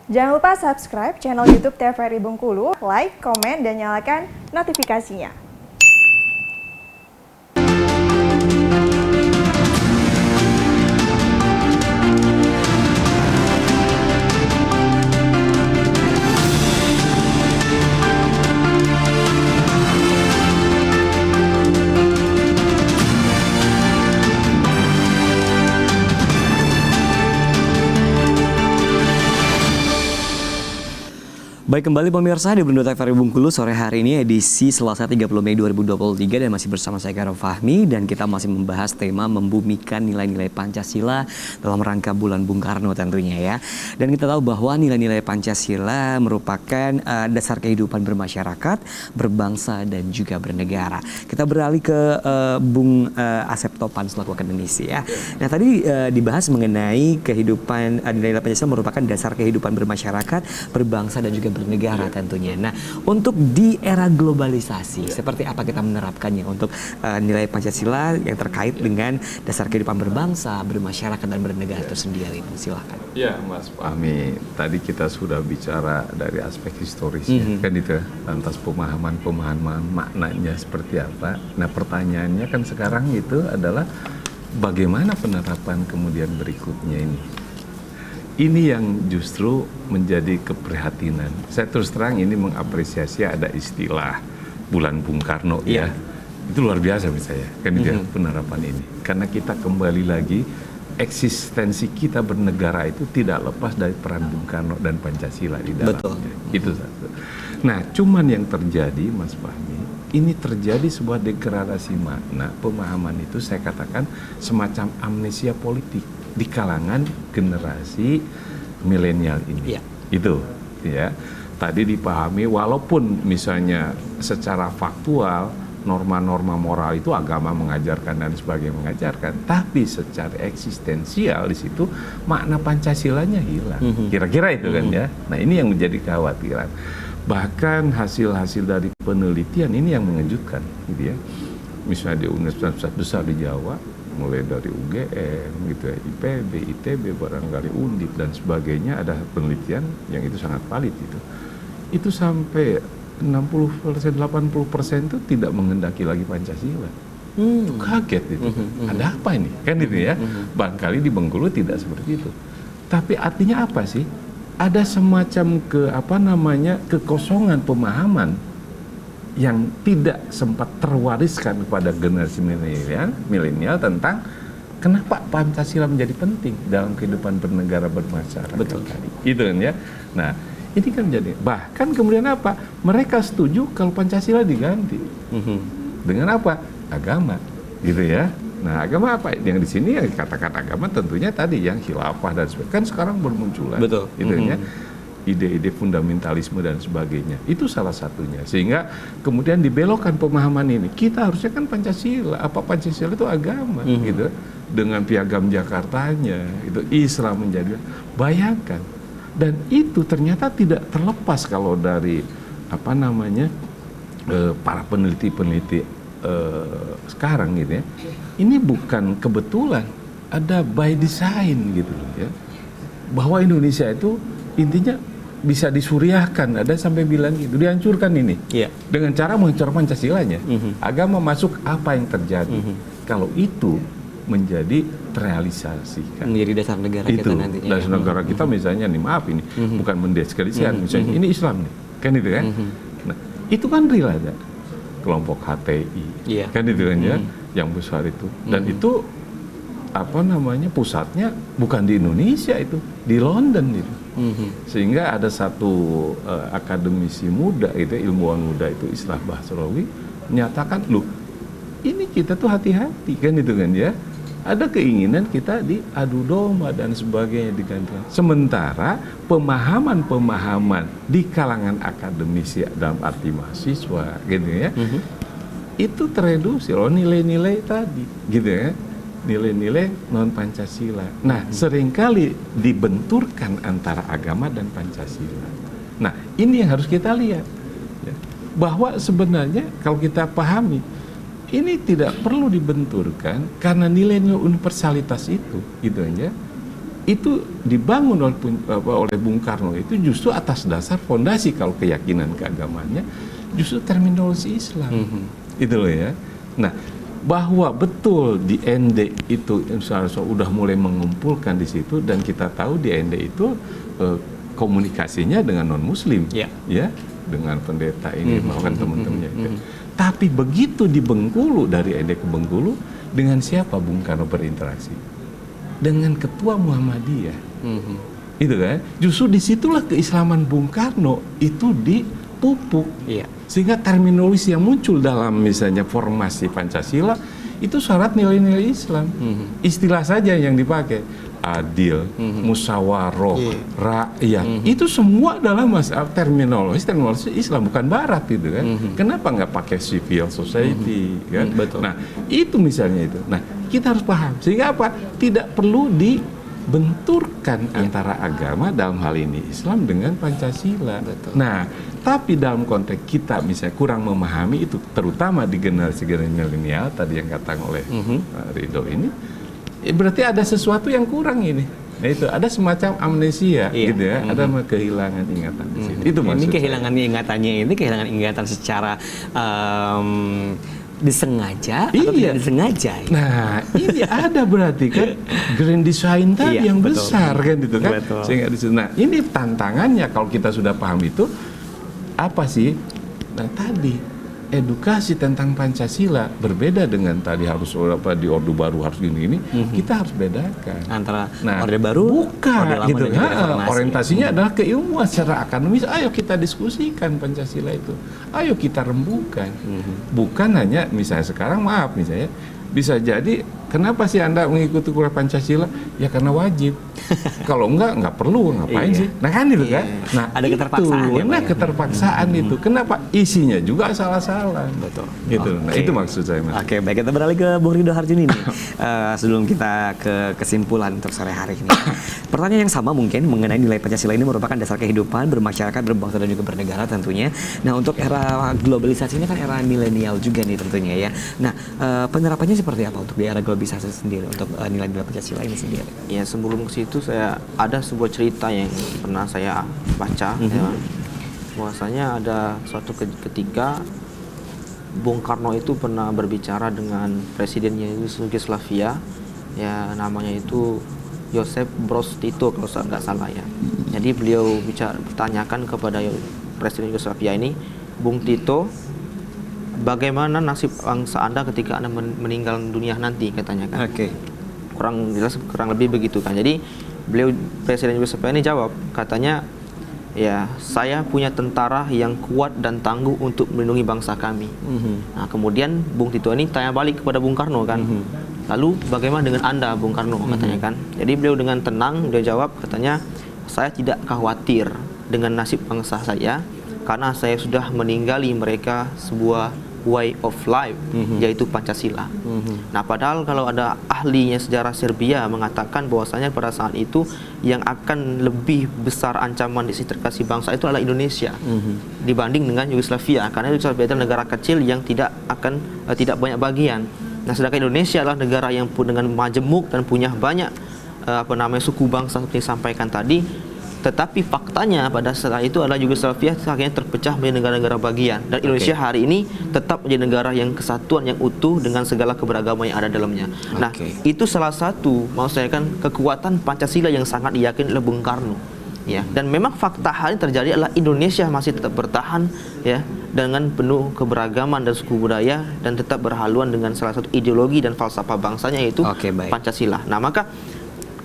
Jangan lupa subscribe channel YouTube TVRI Bengkulu, like, komen, dan nyalakan notifikasinya. Baik, kembali pemirsa di Berunda TVRI Bengkulu sore hari ini edisi Selasa 30 Mei 2023 dan masih bersama saya Karo Fahmi dan kita masih membahas tema membumikan nilai-nilai Pancasila dalam rangka bulan Bung Karno tentunya ya. Dan kita tahu bahwa nilai-nilai Pancasila merupakan dasar kehidupan bermasyarakat, berbangsa dan juga bernegara. Kita beralih ke Bung Asep Topan selaku akademisi ya. Nah, tadi dibahas mengenai kehidupan nilai-nilai Pancasila merupakan dasar kehidupan bermasyarakat, berbangsa dan juga bernegara tentunya. Nah, untuk di era globalisasi, seperti apa kita menerapkannya untuk nilai Pancasila yang terkait dengan dasar kehidupan berbangsa, bermasyarakat dan bernegara itu sendiri? Silahkan. Ya, Mas Fahmi, tadi kita sudah bicara dari aspek historisnya, kan itu. Lantas pemahaman maknanya seperti apa. Nah, pertanyaannya kan sekarang itu adalah bagaimana penerapan kemudian berikutnya ini. Ini yang justru menjadi keprihatinan. Saya terus terang ini mengapresiasi ada istilah bulan Bung Karno ya. Itu luar biasa menurut saya, kan itu penerapan ini. Karena kita kembali lagi, eksistensi kita bernegara itu tidak lepas dari peran Bung Karno dan Pancasila di dalamnya. Betul. Itu satu. Nah, cuman yang terjadi, Mas Fahmi, ini terjadi sebuah degradasi makna, pemahaman itu saya katakan semacam amnesia politik di kalangan generasi milenial ini. Itu ya. Tadi dipahami walaupun misalnya secara faktual norma-norma moral itu agama mengajarkan dan sebagainya mengajarkan, tapi secara eksistensial di situ makna Pancasilanya hilang. Kira-kira itu kan ya. Nah, ini yang menjadi kekhawatiran. Bahkan hasil-hasil dari penelitian ini yang mengejutkan gitu ya. Misalnya di universitas besar di Jawa, mulai dari UGM, gitu ya, IPB, ITB, barangkali Undip dan sebagainya, ada penelitian yang itu sangat valid itu. Itu sampai 60%, 80% itu tidak menghendaki lagi Pancasila. Itu kaget itu. Ada apa ini? Kan itu ya. Barangkali di Bengkulu tidak seperti itu. Tapi artinya apa sih? Ada semacam kekosongan pemahaman yang tidak sempat terwariskan kepada generasi milenial tentang kenapa Pancasila menjadi penting dalam kehidupan bernegara bermasyarakat. Betul. Itu kan ya. Nah, ini kan jadi bahkan kemudian apa? Mereka setuju kalau Pancasila diganti dengan apa? Agama, gitu ya. Nah, agama apa? Yang di sini yang dikatakan agama tentunya tadi yang khilafah dan sebagainya. Kan sekarang bermunculan. Betul. Gitu ya. Ide-ide fundamentalisme dan sebagainya. Itu salah satunya. Sehingga kemudian dibelokkan pemahaman ini. Kita harusnya kan Pancasila. Apa Pancasila itu agama gitu. Dengan piagam Jakartanya, itu Islam menjadi. Bayangkan. Dan itu ternyata tidak terlepas kalau dari para peneliti-peneliti sekarang gitu ya. Ini bukan kebetulan. Ada by design gitu ya. Bahwa Indonesia itu intinya bisa disuriahkan, ada sampai bilang gitu, dihancurkan ini dengan cara menghancurkan Pancasilanya. Agama masuk, apa yang terjadi kalau itu menjadi terrealisasikan, menjadi dasar negara itu, kita nantinya. Dasar negara kita misalnya nih, maaf ini bukan mendiskreditkan, misalnya ini Islam nih, kan itu kan. Nah, itu kan real ada kelompok HTI, kan itu kan ya, yang besar itu, dan itu pusatnya bukan di Indonesia, itu di London itu. Sehingga ada satu akademisi muda itu, ilmuwan muda itu, Islah Basrawi, menyatakan, loh ini kita tuh hati-hati kan itu kan ya. Ada keinginan kita diadu domba dan sebagainya digantikan. Sementara pemahaman-pemahaman di kalangan akademisi dalam arti mahasiswa gitu ya, itu tereduksi loh nilai-nilai tadi gitu ya. Nilai-nilai non-Pancasila. Nah, seringkali dibenturkan antara agama dan Pancasila. Nah, ini yang harus kita lihat. Ya. Bahwa sebenarnya kalau kita pahami, ini tidak perlu dibenturkan karena nilai-nilai universalitas itu, gitu aja. itu dibangun oleh Bung Karno itu justru atas dasar fondasi kalau keyakinan keagamannya justru terminologi Islam. Itu loh ya. Nah, bahwa betul di ND itu misalnya udah mulai mengumpulkan di situ, dan kita tahu di ND itu komunikasinya dengan non Muslim, ya, dengan pendeta ini bahkan teman-temannya itu. Tapi begitu di Bengkulu, dari ND ke Bengkulu, dengan siapa Bung Karno berinteraksi? Dengan ketua Muhammadiyah. Itu kan? Justru disitulah keislaman Bung Karno itu dipupuk. Sehingga terminologi yang muncul dalam misalnya formasi Pancasila itu syarat nilai-nilai Islam. Istilah saja yang dipakai, adil, musyawarah, rakyat, itu semua adalah terminologi Islam, bukan Barat gitu kan. Kenapa nggak pakai civil society kan? Betul. Nah itu misalnya itu. Nah kita harus paham sehingga apa? Tidak perlu dibenturkan antara agama, dalam hal ini Islam, dengan Pancasila. Betul. Nah tapi dalam konteks kita misalnya kurang memahami itu, terutama di generasi milenial tadi yang katakan oleh Ridho ini, berarti ada sesuatu yang kurang ini. Nah itu ada semacam amnesia gitu ya, ada kehilangan ingatan di sini. Itu maksud ini saya. kehilangan ingatannya, ini kehilangan ingatan secara disengaja atau tidak disengaja. Nah ini ada berarti kan grand design tadi yang besar kan itu kan. Sehingga nah ini tantangannya kalau kita sudah paham itu apa sih? Nah tadi edukasi tentang Pancasila berbeda dengan tadi harus di Orde Baru harus gini-gini. Kita harus bedakan antara Orde Baru, bukan Orde Lama gitu. dan juga Reformasi. Orientasinya adalah keilmuan secara akademis. Ayo kita diskusikan Pancasila itu. Ayo kita rembukan. Bukan hanya misalnya sekarang misalnya bisa jadi kenapa sih Anda mengikuti kuliah Pancasila? Ya karena wajib. Kalau nggak perlu, ngapain sih? Nah kan itu kan. Nah ada keterpaksaan. Keterpaksaan itu. Kenapa? Isinya juga salah-salah. Betul. Gitu. Nah itu maksud saya. Mas. Oke, baik, kita beralih ke Bung Ridho Harjuni nih. Sebelum kita ke kesimpulan untuk sore hari ini. Pertanyaan yang sama mungkin mengenai nilai Pancasila ini merupakan dasar kehidupan bermasyarakat, berbangsa dan juga bernegara tentunya. Nah untuk era globalisasi ini kan era milenial juga nih tentunya ya. Nah penerapannya seperti apa untuk di era globalisasi sendiri untuk nilai-nilai Pancasila ini sendiri? Ya sebelum ke situ saya ada sebuah cerita yang pernah saya baca, ya, bahwasanya ada suatu ketika Bung Karno itu pernah berbicara dengan presidennya Yugoslavia, ya namanya itu Joseph Broz Tito kalau nggak salah ya. Jadi beliau bertanyakan kepada presiden Yugoslavia ini, Bung Tito, bagaimana nasib bangsa Anda ketika Anda meninggal dunia nanti, katanya kan. Kurang lebih begitu kan. Jadi beliau presiden Yugoslavia ini jawab, katanya, ya saya punya tentara yang kuat dan tangguh untuk melindungi bangsa kami. Nah kemudian Bung Tito ini tanya balik kepada Bung Karno kan, lalu bagaimana dengan Anda Bung Karno, katanya kan. Jadi beliau dengan tenang dia jawab, katanya, saya tidak khawatir dengan nasib bangsa saya karena saya sudah meninggali mereka sebuah way of life, yaitu Pancasila. Nah padahal kalau ada ahlinya sejarah Serbia mengatakan bahwasanya pada saat itu yang akan lebih besar ancaman disintegrasi bangsa itu adalah Indonesia dibanding dengan Yugoslavia, karena Yugoslavia adalah negara kecil yang tidak banyak bagian. Nah sedangkan Indonesia adalah negara yang dengan majemuk dan punya banyak suku bangsa seperti yang disampaikan tadi. Tetapi faktanya pada saat itu adalah Yugoslavia akhirnya terpecah menjadi negara-negara bagian, dan Indonesia hari ini tetap menjadi negara yang kesatuan, yang utuh dengan segala keberagaman yang ada dalamnya. Nah itu salah satu maksud saya kan kekuatan Pancasila yang sangat diyakini oleh Bung Karno ya. Dan memang fakta hari ini terjadi adalah Indonesia masih tetap bertahan ya dengan penuh keberagaman dan suku budaya, dan tetap berhaluan dengan salah satu ideologi dan falsafah bangsanya, yaitu Pancasila. Nah maka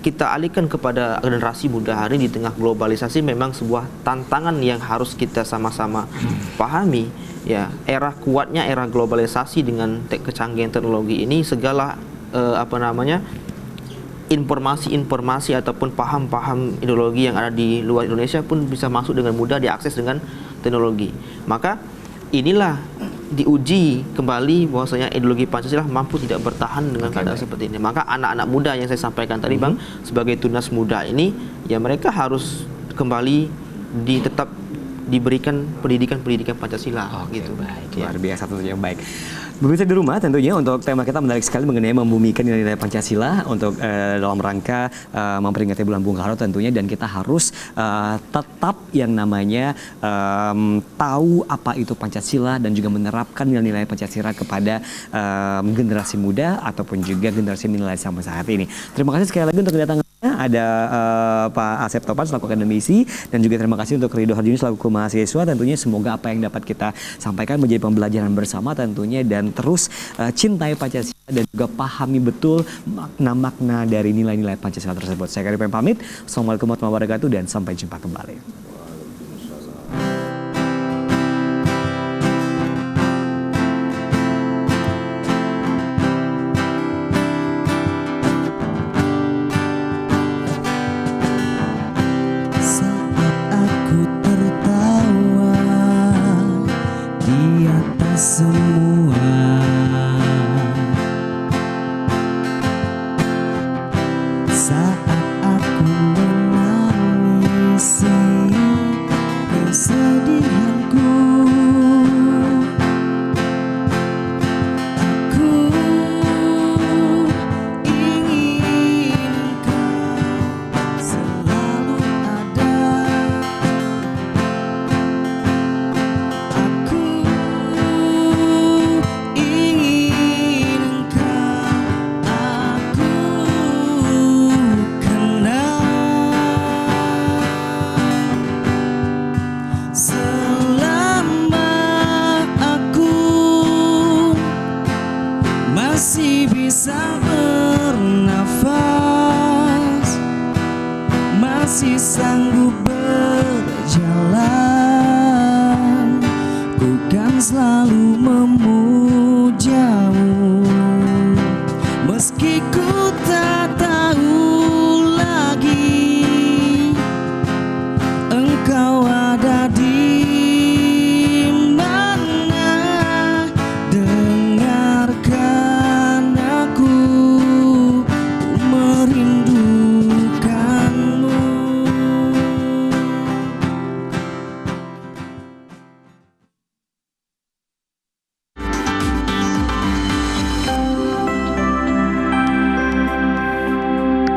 kita alihkan kepada generasi muda hari di tengah globalisasi, memang sebuah tantangan yang harus kita sama-sama pahami ya. Era kuatnya era globalisasi dengan kecanggihan teknologi ini, segala informasi-informasi ataupun paham-paham ideologi yang ada di luar Indonesia pun bisa masuk dengan mudah, diakses dengan teknologi. Maka inilah diuji kembali bahwasanya ideologi Pancasila mampu tidak bertahan dengan keadaan seperti ini. Maka anak-anak muda yang saya sampaikan tadi Bang, sebagai tunas muda ini, ya mereka harus kembali tetap diberikan pendidikan Pancasila. Gitu. Baik, luar biasa tentunya. Baik. Pemirsa di rumah tentunya untuk tema kita menarik sekali mengenai membumikan nilai-nilai Pancasila untuk dalam rangka memperingati bulan Bung Karno tentunya, dan kita harus tetap yang namanya tahu apa itu Pancasila dan juga menerapkan nilai-nilai Pancasila kepada generasi muda ataupun juga generasi milenial sampai saat ini. Terima kasih sekali lagi untuk kedatangannya. Ada Pak Asep Topan selaku akademisi dan juga terima kasih untuk Ridho Harjuni selaku mahasiswa. Tentunya semoga apa yang dapat kita sampaikan menjadi pembelajaran bersama tentunya, dan terus cintai Pancasila dan juga pahami betul makna-makna dari nilai-nilai Pancasila tersebut. Saya Karim pamit. Assalamualaikum warahmatullahi wabarakatuh dan sampai jumpa kembali.